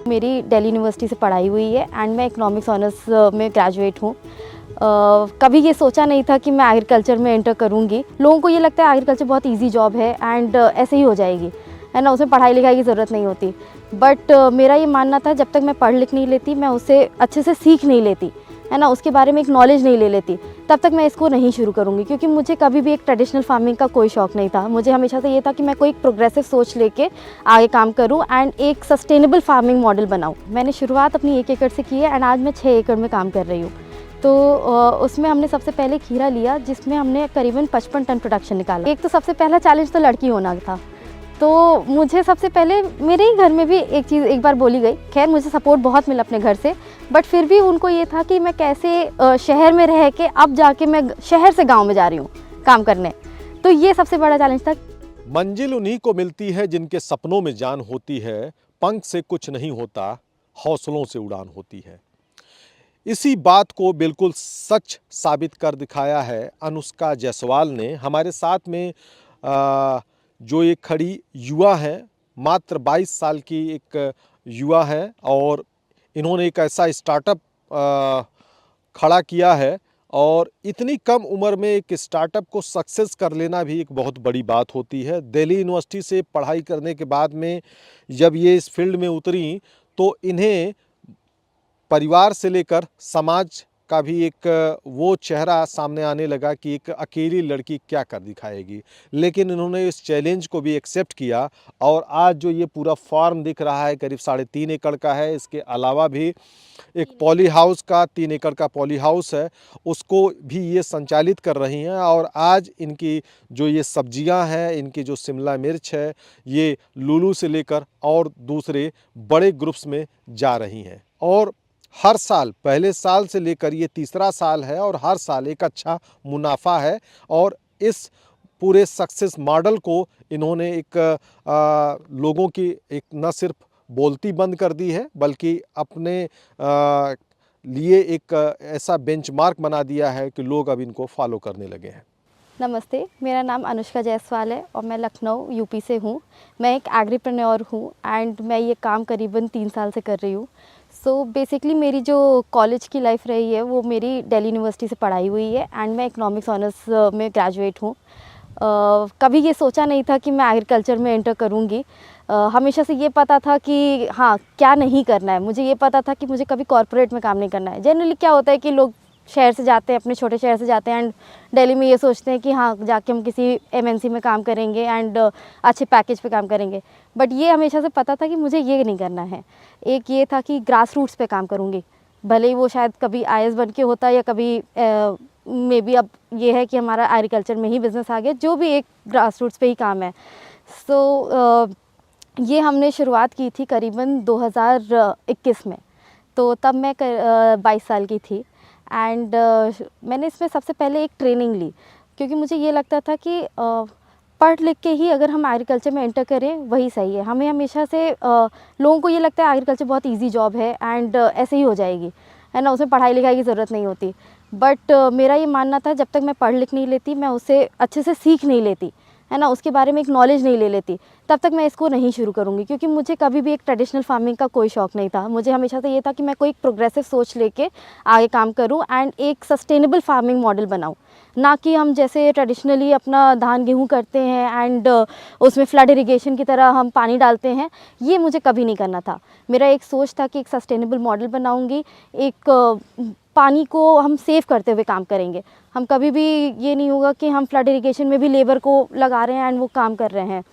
मेरी दिल्ली यूनिवर्सिटी से पढ़ाई हुई है एंड मैं इकोनॉमिक्स ऑनर्स में ग्रेजुएट हूँ। कभी ये सोचा नहीं था कि मैं एग्रीकल्चर में एंटर करूँगी। लोगों को ये लगता है एग्रीकल्चर बहुत इजी जॉब है एंड ऐसे ही हो जाएगी, है ना, उसमें पढ़ाई लिखाई की ज़रूरत नहीं होती। बट मेरा ये मानना था जब तक मैं पढ़ लिख नहीं लेती, मैं उसे अच्छे से सीख नहीं लेती, है ना, उसके बारे में एक नॉलेज नहीं ले लेती, तब तक मैं इसको नहीं शुरू करूँगी। क्योंकि मुझे कभी भी एक ट्रेडिशनल फार्मिंग का कोई शौक़ नहीं था। मुझे हमेशा से ये था कि मैं कोई एक प्रोग्रेसिव सोच लेके आगे काम करूँ एंड एक सस्टेनेबल फार्मिंग मॉडल बनाऊँ। मैंने शुरुआत अपनी 1 एकड़ से की है एंड आज मैं 6 एकड़ में काम कर रही हूँ। तो उसमें हमने सबसे पहले खीरा लिया, जिसमें हमने करीबन 55 टन प्रोडक्शन निकाला। एक तो सबसे पहला चैलेंज तो लड़की होना था। तो मुझे सबसे पहले मेरे ही घर में भी एक चीज़ एक बार बोली गई। खैर मुझे सपोर्ट बहुत मिला अपने घर से, बट फिर भी उनको ये था कि मैं कैसे शहर में रह के अब जाके मैं शहर से गांव में जा रही हूँ काम करने। तो ये सबसे बड़ा चैलेंज था। मंजिल उन्हीं को मिलती है जिनके सपनों में जान होती है, पंख से कुछ नहीं होता, हौसलों से उड़ान होती है। इसी बात को बिल्कुल सच साबित कर दिखाया है अनुष्का जायसवाल ने। हमारे साथ में जो एक खड़ी युवा है, मात्र 22 साल की एक युवा है और इन्होंने एक ऐसा स्टार्टअप खड़ा किया है और इतनी कम उम्र में एक स्टार्टअप को सक्सेस कर लेना भी एक बहुत बड़ी बात होती है। दिल्ली यूनिवर्सिटी से पढ़ाई करने के बाद में जब ये इस फील्ड में उतरी तो इन्हें परिवार से लेकर समाज का भी एक वो चेहरा सामने आने लगा कि एक अकेली लड़की क्या कर दिखाएगी। लेकिन इन्होंने इस चैलेंज को भी एक्सेप्ट किया और आज जो ये पूरा फार्म दिख रहा है करीब 3.5 एकड़ का है। इसके अलावा भी एक पॉली हाउस का 3 एकड़ का पॉली हाउस है, उसको भी ये संचालित कर रही हैं। और आज इनकी जो ये सब्जियां हैं, इनकी जो शिमला मिर्च है, ये लुलू से लेकर और दूसरे बड़े ग्रुप्स में जा रही हैं। और हर साल, पहले साल से लेकर ये तीसरा साल है और हर साल एक अच्छा मुनाफा है। और इस पूरे सक्सेस मॉडल को इन्होंने एक लोगों की एक न सिर्फ बोलती बंद कर दी है, बल्कि अपने लिए एक ऐसा बेंचमार्क बना दिया है कि लोग अब इनको फॉलो करने लगे हैं। नमस्ते, मेरा नाम अनुष्का जायसवाल है और मैं लखनऊ यूपी से हूँ। मैं एक एग्रीप्रेन्योर हूँ एंड मैं ये काम करीबन 3 साल से कर रही हूँ। सो बेसिकली मेरी जो कॉलेज की लाइफ रही है वो मेरी दिल्ली यूनिवर्सिटी से पढ़ाई हुई है एंड मैं इकोनॉमिक्स ऑनर्स में ग्रेजुएट हूँ। कभी ये सोचा नहीं था कि मैं एग्रीकल्चर में एंटर करूँगी। हमेशा से ये पता था कि हाँ, क्या नहीं करना है। मुझे ये पता था कि मुझे कभी कॉर्पोरेट में काम नहीं करना है। जनरली क्या होता है कि लोग शहर से जाते हैं, अपने छोटे शहर से जाते हैं एंड दिल्ली में ये सोचते हैं कि हाँ, जाके हम किसी एमएनसी में काम करेंगे एंड अच्छे पैकेज पे काम करेंगे। बट ये हमेशा से पता था कि मुझे ये नहीं करना है। एक ये था कि ग्रास रूट्स पे काम करूँगी, भले ही वो शायद कभी आईएएस बन के होता या कभी मे बी अब ये है कि हमारा एग्रीकल्चर में ही बिज़नेस आ गया, जो भी एक ग्रास रूट्स पे ही काम है। सो ये हमने शुरुआत की थी करीबन 2021 में। तो तब मैं 22 साल की थी एंड मैंने इसमें सबसे पहले एक ट्रेनिंग ली, क्योंकि मुझे ये लगता था कि पढ़ लिख के ही अगर हम एग्रीकल्चर में एंटर करें वही सही है। हमें हमेशा से लोगों को ये लगता है एग्रीकल्चर बहुत इजी जॉब है एंड ऐसे ही हो जाएगी, है ना, उसमें पढ़ाई लिखाई की ज़रूरत नहीं होती। बट मेरा ये मानना था जब तक मैं पढ़ लिख नहीं लेती, मैं उसे अच्छे से सीख नहीं लेती, है ना, उसके बारे में एक नॉलेज नहीं ले लेती, तब तक मैं इसको नहीं शुरू करूँगी। क्योंकि मुझे कभी भी एक ट्रेडिशनल फार्मिंग का कोई शौक़ नहीं था। मुझे हमेशा से ये था कि मैं कोई एक प्रोग्रेसिव सोच लेके आगे काम करूँ एंड एक सस्टेनेबल फार्मिंग मॉडल बनाऊँ, ना कि हम जैसे ट्रेडिशनली अपना धान गेहूँ करते हैं एंड उसमें फ्लड इरिगेशन की तरह हम पानी डालते हैं। ये मुझे कभी नहीं करना था। मेरा एक सोच था कि एक सस्टेनेबल मॉडल बनाऊँगी, एक पानी को हम सेव करते हुए काम करेंगे। हम कभी भी ये नहीं होगा कि हम फ्लड इरिगेशन में भी लेबर को लगा रहे हैं एंड वो काम कर रहे हैं।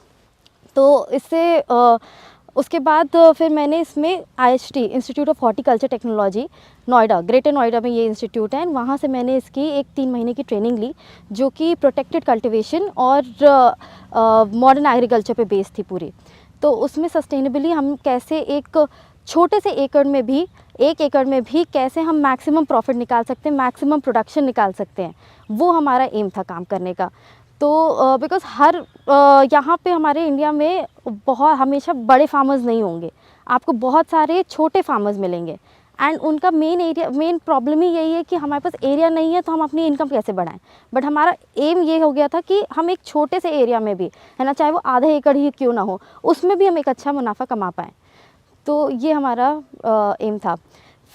तो इससे उसके बाद फिर मैंने इसमें IHT institute of horticulture technology Noida, greater Noida में ये इंस्टीट्यूट है, वहाँ से मैंने इसकी एक 3 महीने की ट्रेनिंग ली, जो कि प्रोटेक्टेड कल्टिवेशन और मॉडर्न एग्रीकल्चर पे बेस्ड थी पूरी। तो उसमें सस्टेनेबली हम कैसे एक छोटे से एकड़ में भी 1 एकड़ में भी कैसे हम मैक्सिमम प्रॉफिट निकाल सकते हैं, मैक्सिमम प्रोडक्शन निकाल सकते हैं, वो हमारा एम था काम करने का। तो बिकॉज़ हर यहाँ पे हमारे इंडिया में बहुत हमेशा बड़े फार्मर्स नहीं होंगे, आपको बहुत सारे छोटे फार्मर्स मिलेंगे एंड उनका मेन प्रॉब्लम ही यही है कि हमारे पास एरिया नहीं है तो हम अपनी इनकम कैसे बढ़ाएं। बट हमारा एम ये हो गया था कि हम एक छोटे से एरिया में भी, है ना, चाहे वो आधा एकड़ ही क्यों ना हो, उसमें भी हम एक अच्छा मुनाफा कमा पाएँ। तो ये हमारा एम था।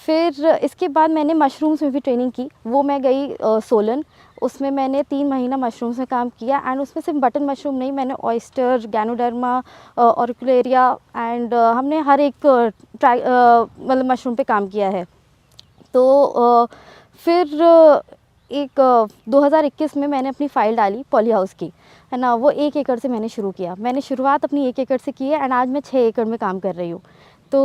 फिर इसके बाद मैंने मशरूम्स में भी ट्रेनिंग की। वो मैं गई सोलन, उसमें मैंने 3 महीना मशरूम्स में काम किया एंड उसमें सिर्फ बटन मशरूम नहीं, मैंने ऑयस्टर, गैनोडर्मा, ऑर्कुलेरिया एंड हमने हर एक मतलब मशरूम पे काम किया है। तो फिर 2021 में मैंने अपनी फ़ाइल डाली पॉली हाउस की, है ना। वो 1 एकड़ से मैंने शुरू किया। मैंने शुरुआत अपनी 1 एकड़ से की है एंड आज मैं 6 एकड़ में काम कर रही हूँ। तो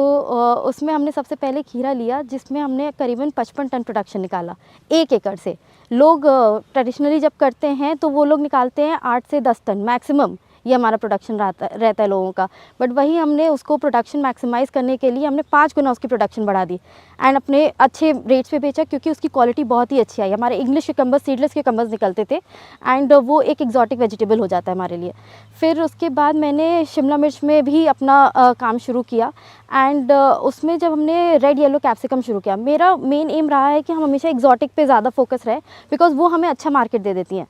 उसमें हमने सबसे पहले खीरा लिया, जिसमें हमने करीबन 55 टन प्रोडक्शन निकाला 1 एकड़ से। लोग ट्रेडिशनली जब करते हैं तो वो लोग निकालते हैं 8 से 10 टन मैक्सिमम, ये हमारा प्रोडक्शन रहता है लोगों का। बट वही हमने उसको प्रोडक्शन मैक्सिमाइज़ करने के लिए हमने 5 गुना उसकी प्रोडक्शन बढ़ा दी एंड अपने अच्छे रेट्स पे बेचा, क्योंकि उसकी क्वालिटी बहुत ही अच्छी आई। हमारे इंग्लिश क्यूकम्बर्स, सीडलेस क्यूकम्बर्स निकलते थे एंड वो एक एक्जॉटिक वेजिटेबल हो जाता है हमारे लिए। फिर उसके बाद मैंने शिमला मिर्च में भी अपना काम शुरू किया एंड उसमें जब हमने रेड येलो कैप्सिकम शुरू किया, मेरा मेन एम रहा है कि हम हमेशा एक्जॉटिक पे ज़्यादा फोकस रहे, बिकॉज वो हमें अच्छा मार्केट दे देती हैं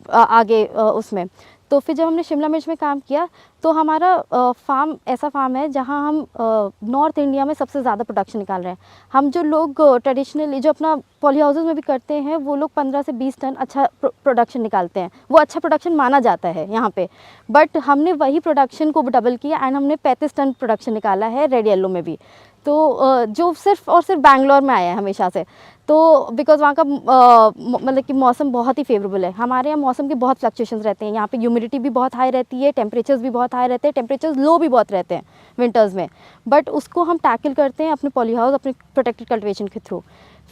आगे उसमें। तो फिर जब हमने शिमला मिर्च में काम किया तो हमारा फार्म ऐसा फार्म है जहां हम नॉर्थ इंडिया में सबसे ज़्यादा प्रोडक्शन निकाल रहे हैं। हम जो लोग ट्रेडिशनली जो अपना पॉली हाउसेस में भी करते हैं, वो लोग 15 से 20 टन अच्छा प्रोडक्शन निकालते हैं, वो अच्छा प्रोडक्शन माना जाता है यहाँ पे। बट हमने वही प्रोडक्शन को डबल किया एंड हमने 35 टन प्रोडक्शन निकाला है रेड येलो में भी। तो जो सिर्फ और सिर्फ बैंगलोर में आया है हमेशा से, तो बिकॉज़ वहाँ का मतलब कि मौसम बहुत ही फेवरेबल है। हमारे यहाँ मौसम के बहुत फ्लक्चुएशंस रहते हैं, यहाँ पे ह्यूमिडिटी भी बहुत हाई रहती है, टेम्परेचर्स भी बहुत हाई रहते हैं, टेम्परेचर्स लो भी बहुत रहते हैं विंटर्स में। बट उसको हम टैकल करते हैं अपने पॉली हाउस, अपने प्रोटेक्टेड कल्टिवेशन के थ्रू।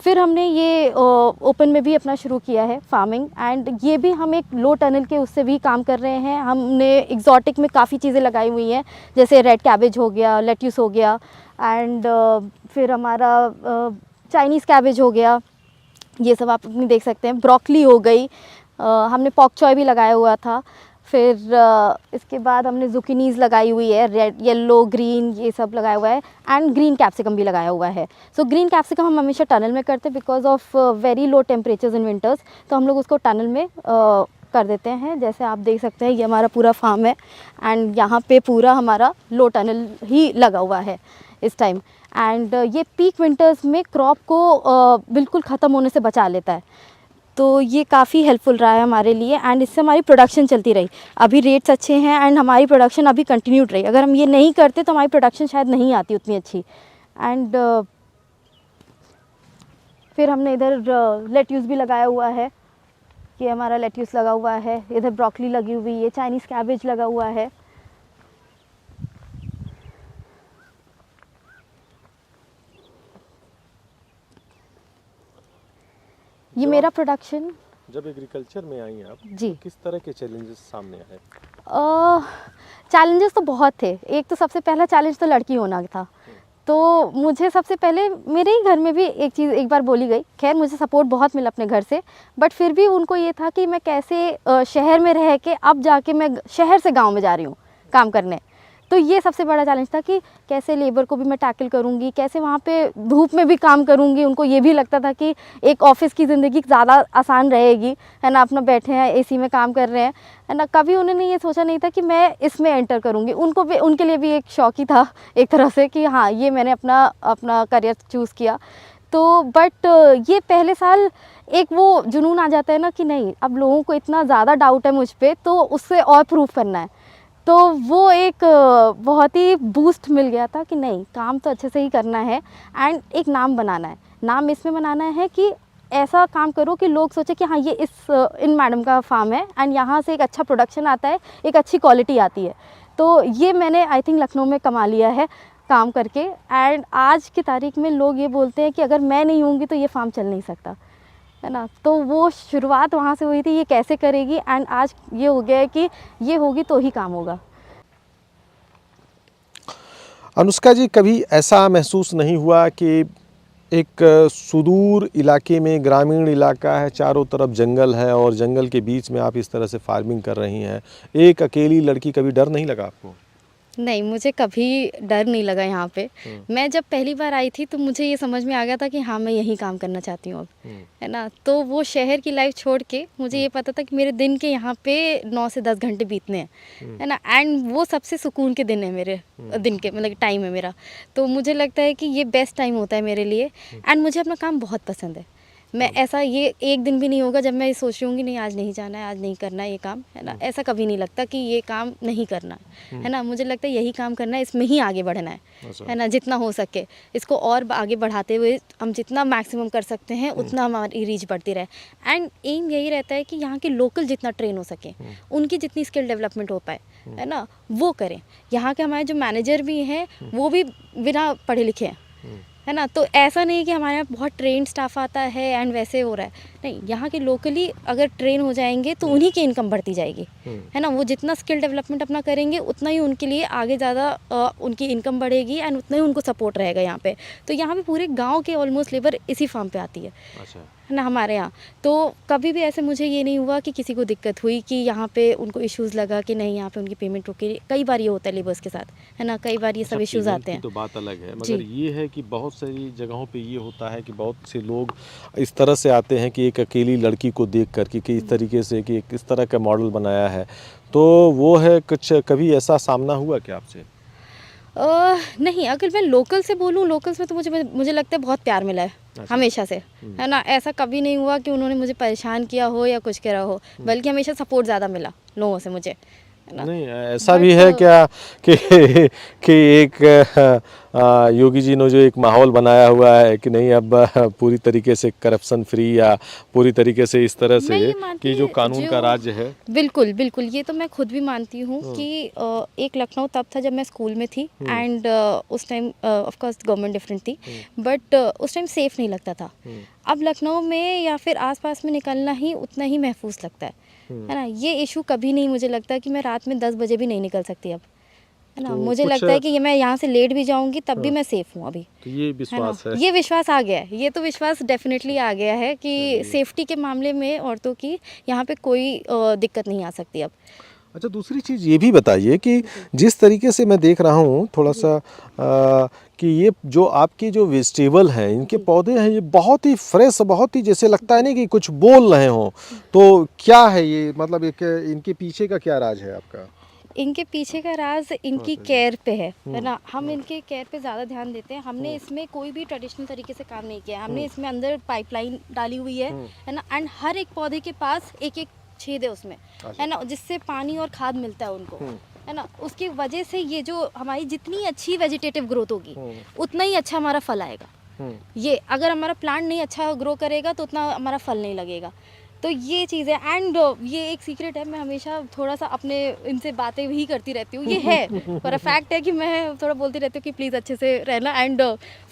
फिर हमने ये ओपन में भी अपना शुरू किया है फार्मिंग एंड ये भी हम एक लो टनल के उससे भी काम कर रहे हैं। हमने एक्जॉटिक में काफ़ी चीज़ें लगाई हुई हैं, जैसे रेड कैबेज हो गया, लेट्यूस हो गया एंड फिर हमारा चाइनीज़ कैबेज हो गया, ये सब आप अपनी देख सकते हैं। ब्रोकली हो गई, हमने पॉक चॉय भी लगाया हुआ था। फिर इसके बाद हमने जुकीनीज़ लगाई हुई है, रेड, येलो, ग्रीन, ये सब लगाया हुआ है एंड ग्रीन कैप्सिकम भी लगाया हुआ है। सो ग्रीन कैप्सिकम हम हमेशा टनल में करते हैं because of very low temperatures in winters, तो हम लोग उसको टनल में कर देते हैं। जैसे आप देख सकते हैं ये हमारा पूरा फार्म है एंड यहाँ पे पूरा हमारा लो टनल ही लगा हुआ है इस टाइम। एंड ये पीक विंटर्स में क्रॉप को बिल्कुल ख़त्म होने से बचा लेता है, तो ये काफ़ी हेल्पफुल रहा है हमारे लिए एंड इससे हमारी प्रोडक्शन चलती रही। अभी रेट्स अच्छे हैं एंड हमारी प्रोडक्शन अभी कंटिन्यूड रही। अगर हम ये नहीं करते तो हमारी प्रोडक्शन शायद नहीं आती उतनी अच्छी। एंड फिर हमने इधर लेट्यूस भी लगाया हुआ है, ये हमारा लेट्यूस लगा हुआ है, इधर ब्रोकली लगी हुई है, चाइनीज़ कैबेज लगा हुआ है। ये मेरा प्रोडक्शन। जब एग्रीकल्चर में आई आप जी, तो किस तरह के चैलेंजेस सामने आए? चैलेंजेस तो बहुत थे। एक तो सबसे पहला चैलेंज तो लड़की होना था। तो मुझे सबसे पहले मेरे ही घर में भी एक चीज़ एक बार बोली गई, खैर मुझे सपोर्ट बहुत मिला अपने घर से, बट फिर भी उनको ये था कि मैं कैसे शहर में रह के अब जाके मैं शहर से गांव में जा रही हूँ काम करने। तो ये सबसे बड़ा चैलेंज था कि कैसे लेबर को भी मैं टैकल करूँगी, कैसे वहाँ पे धूप में भी काम करूँगी। उनको ये भी लगता था कि एक ऑफ़िस की ज़िंदगी ज़्यादा आसान रहेगी, है ना, अपना बैठे हैं एसी में काम कर रहे हैं, है ना। कभी उन्होंने ये सोचा नहीं था कि मैं इसमें एंटर करूँगी। उनको भी, उनके लिए भी एक शौक ही था एक तरह से कि हाँ ये मैंने अपना करियर चूज़ किया। तो बट ये पहले साल एक वो जुनून आ जाता है ना कि नहीं, अब लोगों को इतना ज़्यादा डाउट है मुझ पर, तो उससे और प्रूफ करना है। तो वो एक बहुत ही बूस्ट मिल गया था कि नहीं, काम तो अच्छे से ही करना है एंड एक नाम बनाना है। नाम इसमें बनाना है कि ऐसा काम करो कि लोग सोचे कि हाँ ये इन मैडम का फार्म है एंड यहाँ से एक अच्छा प्रोडक्शन आता है, एक अच्छी क्वालिटी आती है। तो ये मैंने आई थिंक लखनऊ में कमा लिया है काम करके। एंड आज की तारीख में लोग ये बोलते हैं कि अगर मैं नहीं होंगी तो ये फार्म चल नहीं सकता, है ना। तो वो शुरुआत वहाँ से हुई थी, ये कैसे करेगी, एंड आज ये हो गया है कि ये होगी तो ही काम होगा। अनुष्का जी, कभी ऐसा महसूस नहीं हुआ कि एक सुदूर इलाके में, ग्रामीण इलाका है, चारों तरफ जंगल है और जंगल के बीच में आप इस तरह से फार्मिंग कर रही हैं, एक अकेली लड़की, कभी डर नहीं लगा आपको? नहीं, मुझे कभी डर नहीं लगा यहाँ पे। मैं जब पहली बार आई थी तो मुझे ये समझ में आ गया था कि हाँ, मैं यहीं काम करना चाहती हूँ अब, है ना? तो वो शहर की लाइफ छोड़ के मुझे ये पता था कि मेरे दिन के यहाँ पे 9 से 10 घंटे बीतने हैं, है ना? एंड वो सबसे सुकून के दिन है मेरे दिन के, मतलब टाइम है मेरा। तो मुझे लगता है कि ये बेस्ट टाइम होता है मेरे लिए एंड मुझे अपना काम बहुत पसंद है। मैं ऐसा ये एक दिन भी नहीं होगा जब मैं ये सोच रही हूँ कि नहीं आज नहीं जाना है, आज नहीं करना है ये काम, है ना? ऐसा कभी नहीं लगता कि ये काम नहीं करना है ना? मुझे लगता है यही काम करना है, इसमें ही आगे बढ़ना है ना? जितना हो सके इसको और आगे बढ़ाते हुए हम जितना मैक्सिमम कर सकते हैं उतना हमारी रीच बढ़ती रहे। एंड एम यही रहता है कि यहाँ के लोकल जितना ट्रेन हो सके, उनकी जितनी स्किल डेवलपमेंट हो पाए, है ना, वो करें। यहाँ के हमारे जो मैनेजर भी हैं वो भी बिना पढ़े लिखे हैं, है ना? तो ऐसा नहीं कि हमारे यहाँ बहुत ट्रेन स्टाफ आता है एंड वैसे हो रहा है, नहीं। यहाँ के लोकली अगर ट्रेन हो जाएंगे तो उन्हीं की इनकम बढ़ती जाएगी, है ना? वो जितना स्किल डेवलपमेंट अपना करेंगे उतना ही उनके लिए आगे ज़्यादा उनकी इनकम बढ़ेगी एंड उतना ही उनको सपोर्ट रहेगा यहाँ पे। तो यहाँ पे पूरे गांव के ऑलमोस्ट लेबर इसी फार्म पे आती है ना हमारे यहाँ। तो कभी भी ऐसे मुझे ये नहीं हुआ कि किसी को दिक्कत हुई कि यहाँ पे उनको इश्यूज़ लगा कि नहीं यहाँ पे उनकी पेमेंट रुकी। कई बार ये होता है लेबर्स के साथ, है ना? कई बार ये सब इश्यूज़ आते हैं। तो बात अलग है, मगर ये है कि बहुत सारी जगहों पे ये होता है कि बहुत से लोग इस तरह से आते हैं कि एक अकेली लड़की को देख कर कि इस तरीके से कि किस तरह का मॉडल बनाया है, तो वो है कुछ कभी ऐसा सामना हुआ क्या आपसे? नहीं, अगर मैं लोकल से बोलूँ, लोकल्स में तो मुझे लगता है बहुत प्यार मिला है हमेशा से, है ना? ऐसा कभी नहीं हुआ कि उन्होंने मुझे परेशान किया हो या कुछ करा हो, बल्कि हमेशा सपोर्ट ज़्यादा मिला लोगों से मुझे, है ना? नहीं ऐसा भी है क्या कि एक योगी जी ने जो एक माहौल बनाया हुआ है कि नहीं अब पूरी तरीके से करप्शन फ्री या पूरी तरीके से इस तरह से कि जो कानून का राज्य है। बिल्कुल बिल्कुल, ये तो मैं खुद भी मानती हूँ कि एक लखनऊ तब था जब मैं स्कूल में थी एंड उस time of course government different थी, बट उस टाइम सेफ नहीं लगता था। अब लखनऊ में या फिर आसपास में निकलना ही उतना ही महफूज लगता है ना? ये इशू कभी नहीं मुझे लगता कि मैं रात में 10 बजे भी नहीं निकल सकती अब, है ना? तो मुझे लगता है कि ये मैं यहाँ से लेट भी जाऊंगी तब भी मैं सेफ हूँ अभी। तो ये विश्वास है, ये विश्वास आ गया है, ये तो विश्वास डेफिनेटली आ गया है कि सेफ्टी के मामले में औरतों की यहाँ पे कोई दिक्कत नहीं आ सकती अब। अच्छा, दूसरी चीज़ ये भी बताइए कि जिस तरीके से मैं देख रहा हूँ थोड़ा सा कि ये जो आपके जो वेजिटेबल हैं, इनके पौधे हैं, ये बहुत ही फ्रेश, बहुत ही जैसे लगता है नहीं कि कुछ बोल रहे हों। तो क्या है ये, मतलब एक इनके पीछे का क्या राज है आपका? इनके पीछे का राज इनकी केयर पे है ना? हम इनके केयर पे ज़्यादा ध्यान देते हैं। हमने इसमें कोई भी ट्रेडिशनल तरीके से काम नहीं किया। हमने इसमें अंदर पाइपलाइन डाली हुई है ना? एंड हर एक पौधे के पास एक एक छेद है उसमें, है ना? जिससे पानी और खाद मिलता है उनको, है ना? उसकी वजह से ये जो हमारी जितनी अच्छी वेजिटेटिव ग्रोथ होगी उतना ही अच्छा हमारा फल आएगा। ये अगर हमारा प्लांट नहीं अच्छा ग्रो करेगा तो उतना हमारा फल नहीं लगेगा। तो ये चीज़ है एंड ये एक सीक्रेट है। मैं हमेशा थोड़ा सा अपने इनसे बातें भी करती रहती हूँ। ये है पर फैक्ट है कि मैं थोड़ा बोलती रहती हूँ कि प्लीज़ अच्छे से रहना एंड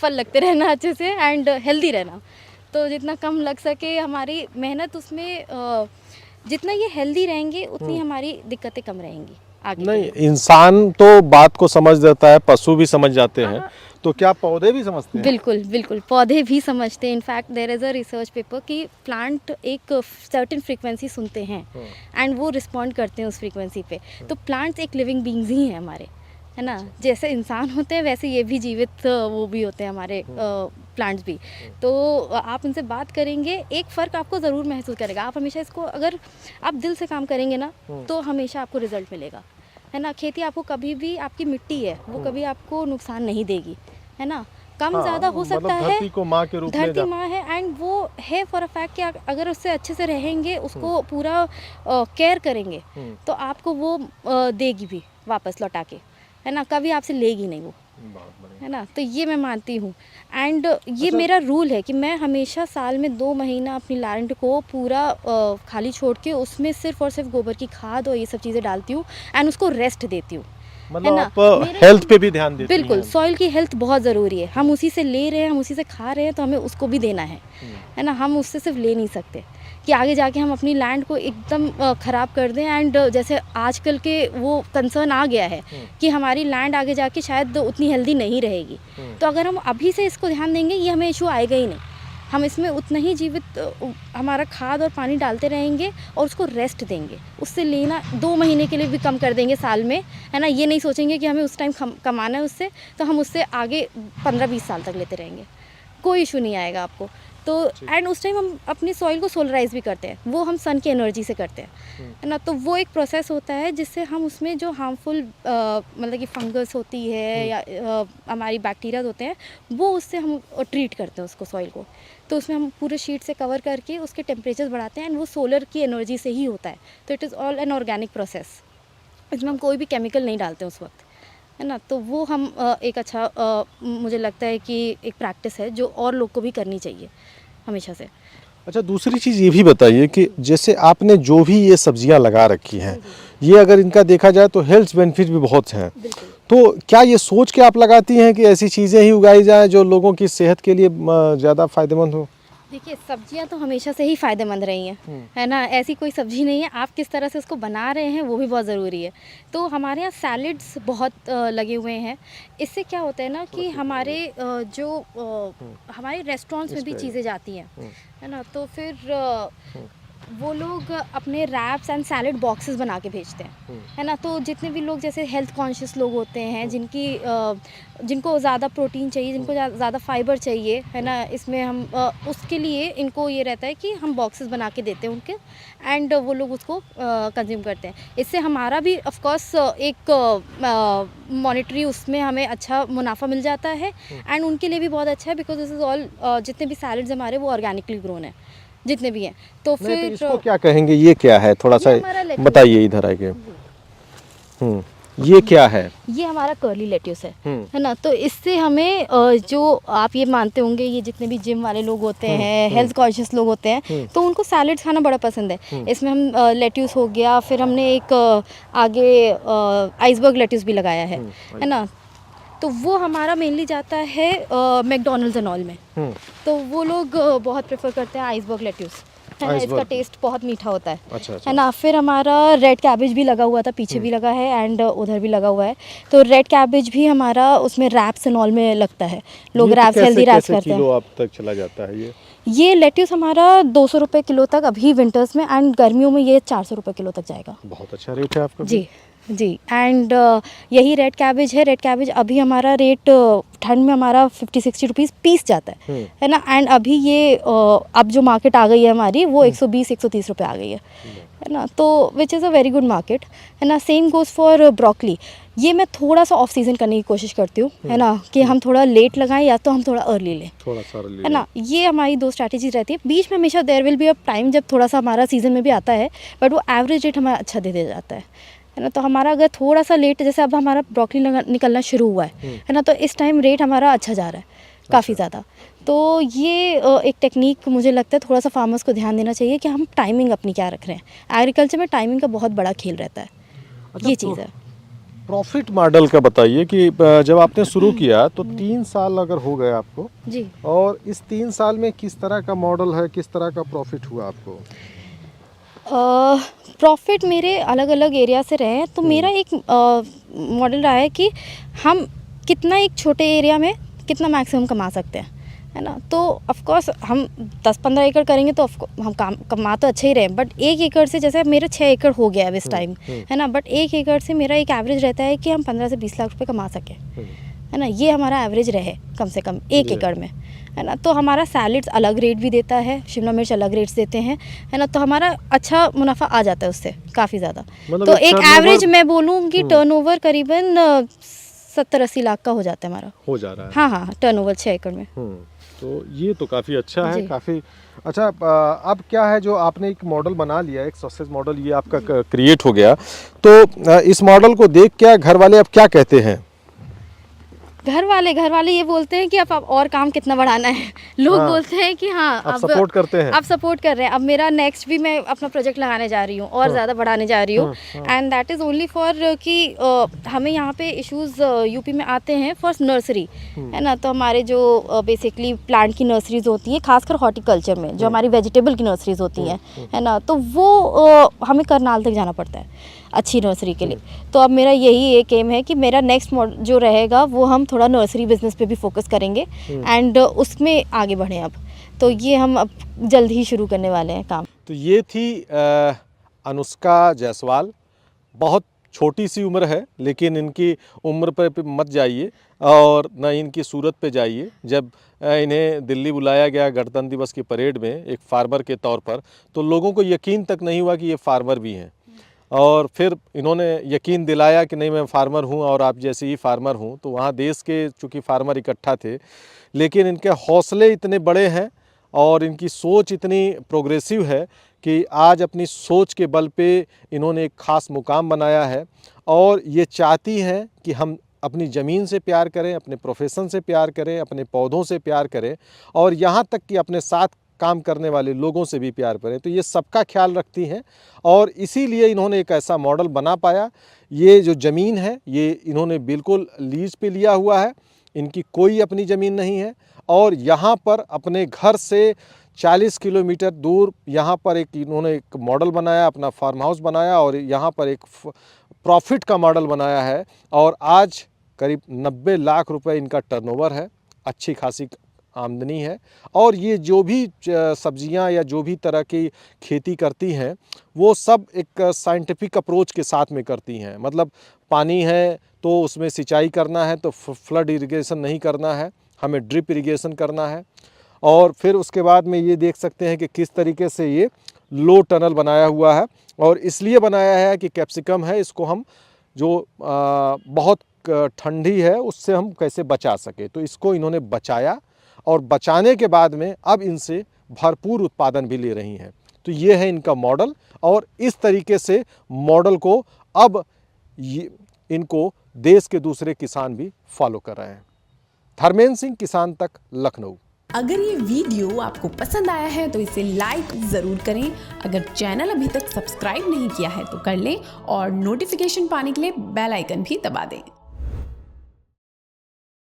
फल लगते रहना अच्छे से एंड हेल्दी रहना। तो जितना कम लग सके हमारी मेहनत उसमें, जितना ये हेल्दी रहेंगे उतनी हमारी दिक्कतें कम रहेंगी आगे। नहीं, इंसान तो बात को समझ जाता है, पशु भी समझ जाते हैं, तो क्या पौधे भी समझते हैं? बिल्कुल बिल्कुल, पौधे भी समझते हैं। In fact there is a research paper कि प्लांट एक सर्टेन फ्रीक्वेंसी सुनते हैं एंड वो रिस्पॉन्ड करते हैं उस फ्रीक्वेंसी पे। तो प्लांट्स एक लिविंग बींग्स ही हैं हमारे, है ना? जैसे इंसान होते हैं वैसे ये भी जीवित वो भी होते हैं हमारे प्लांट्स भी। तो आप उनसे बात करेंगे, एक फ़र्क आपको ज़रूर महसूस करेगा। आप हमेशा इसको अगर आप दिल से काम करेंगे ना तो हमेशा आपको रिजल्ट मिलेगा, है ना? खेती आपको कभी भी, आपकी मिट्टी है वो कभी आपको नुकसान नहीं देगी, है ना? कम ज़्यादा हो सकता है, धरती को माँ के रूप में, धरती माँ है एंड वो है फॉर अ फैक्ट कि अगर उससे अच्छे से रहेंगे, उसको पूरा केयर करेंगे तो आपको वो देगी भी वापस लौटा के, है ना? कभी आपसे लेगी नहीं वो, है ना? तो ये मैं मानती हूँ एंड ये मेरा रूल है कि मैं हमेशा साल में 2 महीना अपनी लैंड को पूरा खाली छोड़ के उसमें सिर्फ और सिर्फ गोबर की खाद और ये सब चीज़ें डालती हूँ एंड उसको रेस्ट देती हूँ। मतलब आप हेल्थ पे भी ध्यान देते हैं? बिल्कुल, सॉइल की हेल्थ बहुत ज़रूरी है। हम उसी से ले रहे हैं, हम उसी से खा रहे हैं, तो हमें उसको भी देना है ना? हम उससे सिर्फ ले नहीं सकते कि आगे जाके हम अपनी लैंड को एकदम ख़राब कर दें। एंड जैसे आजकल के वो कंसर्न आ गया है कि हमारी लैंड आगे जाके शायद उतनी हेल्दी नहीं रहेगी। तो अगर हम अभी से इसको ध्यान देंगे ये हमें इशू आएगा ही नहीं, हम इसमें उतना ही जीवित हमारा खाद और पानी डालते रहेंगे और उसको रेस्ट देंगे, उससे लेना 2 महीने के लिए भी कम कर देंगे साल में, है ना। ये नहीं सोचेंगे कि हमें उस टाइम कमाना है उससे, तो हम उससे आगे 15-20 साल तक लेते रहेंगे, कोई इशू नहीं आएगा आपको। तो एंड उस टाइम हम अपनी सॉइल को सोलराइज भी करते हैं, वो हम सन की एनर्जी से करते हैं, है ना। तो वो एक प्रोसेस होता है जिससे हम उसमें जो हार्मफुल मतलब कि फंगस होती है या हमारी बैक्टीरिया होते हैं, वो उससे हम ट्रीट करते हैं उसको, सॉइल को। तो उसमें हम पूरे शीट से कवर करके उसके टेम्परेचर बढ़ाते हैं एंड वो सोलर की एनर्जी से ही होता है। तो it is all an organic process, इसमें हम कोई भी केमिकल नहीं डालते उस वक्त, है ना। तो वो हम एक अच्छा मुझे लगता है कि एक प्रैक्टिस है जो और लोग को भी करनी चाहिए हमेशा से। अच्छा, दूसरी चीज़ ये भी बताइए कि जैसे आपने जो भी ये सब्जियां लगा रखी हैं, ये अगर इनका देखा जाए तो हेल्थ बेनिफिट भी बहुत हैं। बिल्कुल। तो क्या ये सोच के आप लगाती हैं कि ऐसी चीज़ें ही उगाई जाएं जो लोगों की सेहत के लिए ज़्यादा फायदेमंद हो? देखिए, सब्जियां तो हमेशा से ही फ़ायदेमंद रही हैं, है ना। ऐसी कोई सब्जी नहीं है, आप किस तरह से उसको बना रहे हैं वो भी बहुत ज़रूरी है। तो हमारे यहाँ सैलड्स बहुत लगे हुए हैं। इससे क्या होता है ना कि हमारे हमारे रेस्टोरेंट्स में भी चीज़ें जाती हैं, है ना। तो फिर वो लोग अपने रैप्स एंड सैलड बॉक्सेस बना के भेजते हैं, है ना। तो जितने भी लोग जैसे हेल्थ कॉन्शियस लोग होते हैं, जिनको ज़्यादा प्रोटीन चाहिए, जिनको ज़्यादा फाइबर चाहिए, है ना, इसमें हम उसके लिए इनको ये रहता है कि हम बॉक्सेस बना के देते हैं उनके, एंड वो लोग उसको कंज्यूम करते हैं। इससे हमारा भी ऑफ कोर्स एक मॉनेटरी उसमें हमें अच्छा मुनाफा मिल जाता है, एंड उनके लिए भी बहुत अच्छा है, बिकॉज दिस इज़ ऑल जितने भी सैलड्स हमारे वो ऑर्गेनिकली ग्रोन है, जितने भी हैं। तो नहीं, फिर तो इसको क्या कहेंगे, ये क्या है, थोड़ा सा हमारा lettuce बताइए इधर आके। ये क्या है? ये हमारा कर्ली लेट्यूस है हम्म। है ना। तो इससे हमें जो आप ये मानते होंगे, ये जितने भी जिम वाले लोग होते हैं, हेल्थ कॉन्शियस लोग होते हैं, तो उनको सैलड्स खाना बड़ा पसंद है। इसमें हम लेट्यूस हो गया, फिर हमने एक आगे आइसबर्ग लेट्यूस भी लगाया है ना। तो वो हमारा मेनली जाता है मैकडोनल्ड्स एंड ऑल में। तो वो लोग बहुत प्रेफर करते हैं आइसबर्ग लेट्यूस, है ना। इसका आइसबर्ग। टेस्ट बहुत मीठा होता है, अच्छा, अच्छा। है ना। फिर हमारा रेड कैबेज भी लगा हुआ था, पीछे भी लगा है एंड उधर भी लगा हुआ है। तो रेड कैबेज भी हमारा उसमें रैप्स एंड ऑल में लगता है, लोग ये तो रैप्स, हेल्दी रैप्स कैसे करते हैं। किलो आप तक चला जाता है ये? ये लेट्यूस हमारा 200 रुपये किलो तक अभी विंटर्स में, एंड गर्मियों में ये 400 रुपये किलो तक जाएगा। बहुत अच्छा रेट है आपका। जी जी। एंड यही रेड कैबेज है। रेड कैबेज अभी हमारा रेट ठंड में हमारा 50-60 रुपीज़ पीस जाता है ना। एंड अभी ये अब जो मार्केट आ गई है हमारी, वो 120-130 रुपये आ गई है ना। तो which is a very good market, है ना। Same goes for broccoli. ये मैं थोड़ा सा ऑफ सीज़न करने की कोशिश करती हूँ, है ना, कि हम थोड़ा लेट लगाएं या तो हम थोड़ा अर्ली लें, थोड़ा सा है ना। ये हमारी 2 स्ट्रैटेजी रहती है। बीच में हमेशा there will be a time जब थोड़ा सा हमारा सीज़न में भी आता है, बट वो एवरेज रेट हमारा अच्छा दे दिया जाता है ना। तो हमारा अगर थोड़ा सा लेट, जैसे अब हमारा ब्रोकली निकलना शुरू हुआ है ना, तो इस टाइम रेट हमारा अच्छा जा रहा है काफ़ी ज़्यादा। तो ये एक टेक्निक मुझे लगता है थोड़ा सा फार्मर्स को ध्यान देना चाहिए कि हम टाइमिंग अपनी क्या रख रहे हैं। एग्रीकल्चर में टाइमिंग का बहुत बड़ा खेल रहता है। अच्छा, ये चीज़ है। प्रॉफिट मॉडल का बताइए कि जब आपने शुरू किया तो 3 साल अगर हो गए आपको, जी। और इस 3 साल में किस तरह का मॉडल है, किस तरह का प्रॉफिट हुआ आपको? प्रॉफिट मेरे अलग अलग एरिया से रहे हैं। तो मेरा एक मॉडल रहा है कि हम कितना एक छोटे एरिया में कितना मैक्सिमम कमा सकते हैं, है ना। तो ऑफ कोर्स हम 10-15 एकड़ करेंगे तो हम कमा तो अच्छे ही रहे, बट 1 एकड़ से, जैसे मेरे 6 एकड़ हो गया अब इस टाइम, है ना, बट 1 एकड़ से मेरा एक एवरेज रहता है कि हम 15 से 20 लाख रुपए कमा सकें, है ना। ये हमारा एवरेज रहे कम से कम 1 एकड़ में, है ना। तो हमारा सैलड्स अलग रेट भी देता है, शिमला मिर्च अलग रेट्स देते हैं, है ना। तो हमारा अच्छा मुनाफा आ जाता है उससे काफ़ी ज़्यादा। मतलब तो एक एक turnover- एवरेज मैं बोलूँ कि टर्नओवर करीबन 70-80 लाख का हो जाता है हमारा। हो जा रहा है। हाँ हाँ, टर्नओवर 6 एकड़ में। तो ये तो काफ़ी अच्छा है, जी। काफ़ी अच्छा। अब क्या है, जो आपने एक मॉडल बना लिया, एक सक्सेस मॉडल ये आपका क्रिएट हो गया, तो इस मॉडल को देख के घर वाले अब क्या कहते हैं? घर वाले ये बोलते हैं कि अब और काम कितना बढ़ाना है। लोग हाँ। बोलते हैं कि हाँ, अब सपोर्ट करते हैं। अब सपोर्ट कर रहे हैं। अब मेरा नेक्स्ट भी मैं अपना प्रोजेक्ट लगाने जा रही हूँ और ज़्यादा बढ़ाने जा रही हूँ, and that is only for कि हमें यहाँ पे इश्यूज़ यूपी में आते हैं फॉर नर्सरी, है ना। तो हमारे जो बेसिकली प्लांट की नर्सरीज होती हैं, खासकर हॉर्टिकल्चर में जो हमारी वेजिटेबल की नर्सरीज होती हैं, है ना, तो वो हमें करनाल तक जाना पड़ता है अच्छी नर्सरी के लिए। तो अब मेरा यही एक एम है कि मेरा नेक्स्ट जो रहेगा वो हम थोड़ा नर्सरी बिजनेस पे भी फोकस करेंगे एंड उसमें आगे बढ़ें अब। तो ये हम अब जल्द ही शुरू करने वाले हैं काम। तो ये थी अनुष्का जायसवाल। बहुत छोटी सी उम्र है, लेकिन इनकी उम्र पर मत जाइए और न इनकी सूरत पे जाइए। जब इन्हें दिल्ली बुलाया गया गणतंत्र दिवस की परेड में एक फार्मर के तौर पर, तो लोगों को यकीन तक नहीं हुआ कि ये फार्मर भी हैं। और फिर इन्होंने यकीन दिलाया कि नहीं, मैं फार्मर हूँ और आप जैसे ही फार्मर हूँ। तो वहाँ देश के चूँकि फार्मर इकट्ठा थे, लेकिन इनके हौसले इतने बड़े हैं और इनकी सोच इतनी प्रोग्रेसिव है कि आज अपनी सोच के बल पे इन्होंने एक ख़ास मुकाम बनाया है। और ये चाहती हैं कि हम अपनी ज़मीन से प्यार करें, अपने प्रोफेशन से प्यार करें, अपने पौधों से प्यार करें और यहाँ तक कि अपने साथ काम करने वाले लोगों से भी प्यार करें। तो ये सबका ख्याल रखती हैं और इसीलिए इन्होंने एक ऐसा मॉडल बना पाया। ये जो ज़मीन है ये इन्होंने बिल्कुल लीज़ पे लिया हुआ है, इनकी कोई अपनी ज़मीन नहीं है। और यहाँ पर अपने घर से 40 किलोमीटर दूर यहाँ पर एक इन्होंने एक मॉडल बनाया, अपना फार्म हाउस बनाया और यहाँ पर एक प्रॉफिट का मॉडल बनाया है। और आज करीब 90 लाख रुपए इनका टर्नओवर है, अच्छी खासी आमदनी है। और ये जो भी सब्जियां या जो भी तरह की खेती करती हैं वो सब एक साइंटिफिक अप्रोच के साथ में करती हैं। मतलब पानी है तो उसमें सिंचाई करना है तो फ्लड इरिगेशन नहीं करना है, हमें ड्रिप इरिगेशन करना है। और फिर उसके बाद में ये देख सकते हैं कि किस तरीके से ये लो टनल बनाया हुआ है। और इसलिए बनाया है कि कैप्सिकम है, इसको हम जो बहुत ठंडी है उससे हम कैसे बचा सके। तो इसको इन्होंने बचाया और बचाने के बाद में अब इनसे भरपूर उत्पादन भी ले रही हैं। तो ये है इनका मॉडल और इस तरीके से मॉडल को अब इनको देश के दूसरे किसान भी फॉलो कर रहे हैं। धर्मेंद्र सिंह, किसान तक, लखनऊ। अगर ये वीडियो आपको पसंद आया है तो इसे लाइक ज़रूर करें। अगर चैनल अभी तक सब्सक्राइब नहीं किया है तो कर लें और नोटिफिकेशन पाने के लिए बेल आइकन भी दबा दें।